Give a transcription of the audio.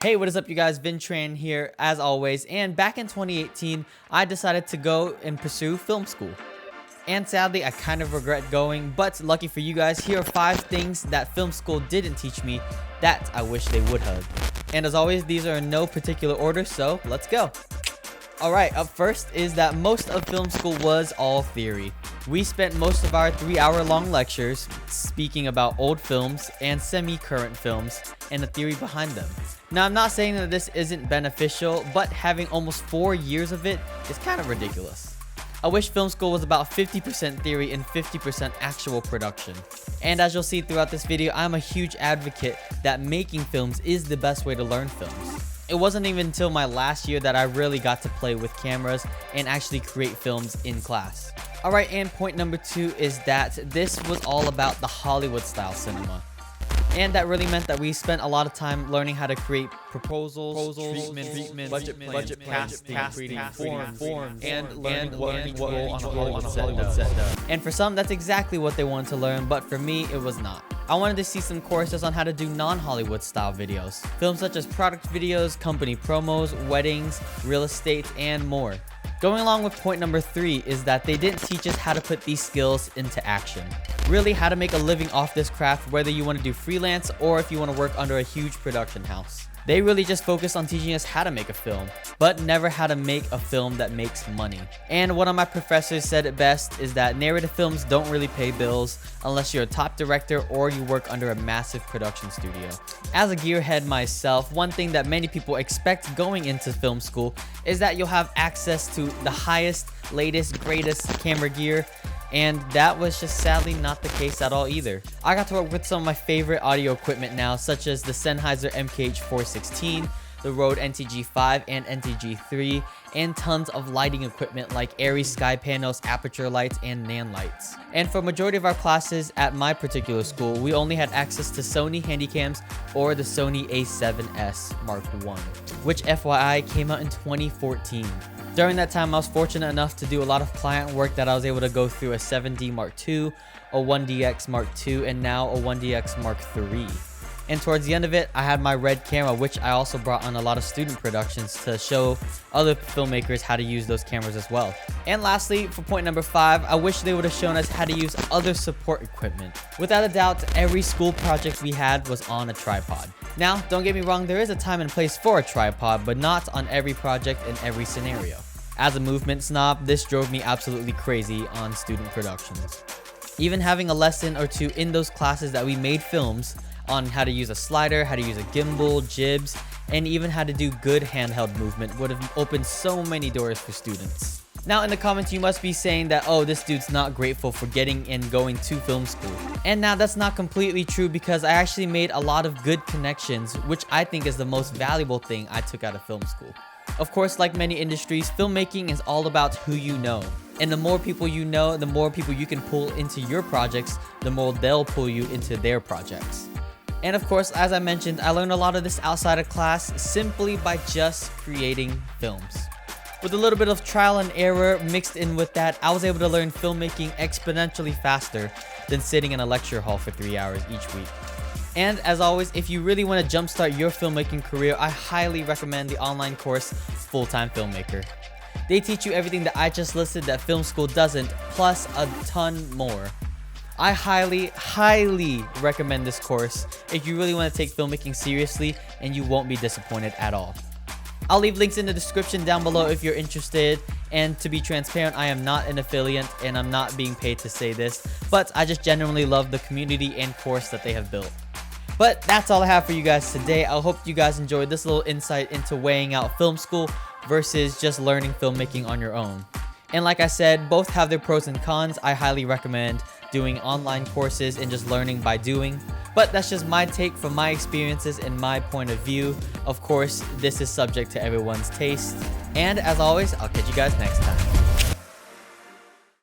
Hey, what is up, you guys? Vintran here, as always, and back in 2018, I decided to go and pursue film school. And sadly, I kind of regret going, but lucky for you guys, here are 5 things that film school didn't teach me that I wish they would have. And as always, these are in no particular order, so let's go. Alright, up first is that most of film school was all theory. We spent most of our 3-hour-long lectures speaking about old films and semi-current films and the theory behind them. Now, I'm not saying that this isn't beneficial, but having almost 4 years of it is kind of ridiculous. I wish film school was about 50% theory and 50% actual production. And as you'll see throughout this video, I'm a huge advocate that making films is the best way to learn films. It wasn't even until my last year that I really got to play with cameras and actually create films in class. Alright, and point number 2 is that this was all about the Hollywood style cinema. And that really meant that we spent a lot of time learning how to create proposals, treatment, budget plans, casting, forms, and learning what role on a Hollywood set does. And for some, that's exactly what they wanted to learn, but for me, it was not. I wanted to see some courses on how to do non-Hollywood style videos. Films such as product videos, company promos, weddings, real estate, and more. Going along with point number 3 is that they didn't teach us how to put these skills into action. Really, how to make a living off this craft, whether you want to do freelance or if you want to work under a huge production house. They really just focus on teaching us how to make a film, but never how to make a film that makes money. And one of my professors said it best is that narrative films don't really pay bills unless you're a top director or you work under a massive production studio. As a gearhead myself, one thing that many people expect going into film school is that you'll have access to the highest, latest, greatest camera gear. And that was just sadly not the case at all either. I got to work with some of my favorite audio equipment now, such as the Sennheiser MKH416, the Rode NTG5 and NTG3, and tons of lighting equipment like ARRI sky panels, aperture lights, and Nan lights. And for majority of our classes at my particular school, we only had access to Sony Handycams or the Sony A7S Mark I, which FYI came out in 2014. During that time, I was fortunate enough to do a lot of client work that I was able to go through a 7D Mark II, a 1DX Mark II, and now a 1DX Mark III. And towards the end of it, I had my Red camera, which I also brought on a lot of student productions to show other filmmakers how to use those cameras as well. And lastly, for point number 5, I wish they would have shown us how to use other support equipment. Without a doubt, every school project we had was on a tripod. Now, don't get me wrong, there is a time and place for a tripod, but not on every project in every scenario. As a movement snob, this drove me absolutely crazy on student productions. Even having a lesson or 2 in those classes that we made films on how to use a slider, how to use a gimbal, jibs, and even how to do good handheld movement would have opened so many doors for students. Now in the comments you must be saying that, oh, this dude's not grateful for getting and going to film school. And now that's not completely true, because I actually made a lot of good connections, which I think is the most valuable thing I took out of film school. Of course, like many industries, filmmaking is all about who you know. And the more people you know, the more people you can pull into your projects, the more they'll pull you into their projects. And of course, as I mentioned, I learned a lot of this outside of class simply by just creating films. With a little bit of trial and error mixed in with that, I was able to learn filmmaking exponentially faster than sitting in a lecture hall for 3 hours each week. And as always, if you really want to jumpstart your filmmaking career, I highly recommend the online course, Full-Time Filmmaker. They teach you everything that I just listed that film school doesn't, plus a ton more. I highly recommend this course if you really want to take filmmaking seriously, and you won't be disappointed at all. I'll leave links in the description down below if you're interested, and to be transparent, I am not an affiliate and I'm not being paid to say this, but I just genuinely love the community and course that they have built. But that's all I have for you guys today. I hope you guys enjoyed this little insight into weighing out film school versus just learning filmmaking on your own. And like I said, both have their pros and cons. I highly recommend doing online courses and just learning by doing. But that's just my take from my experiences and my point of view. Of course, this is subject to everyone's taste. And as always, I'll catch you guys next time.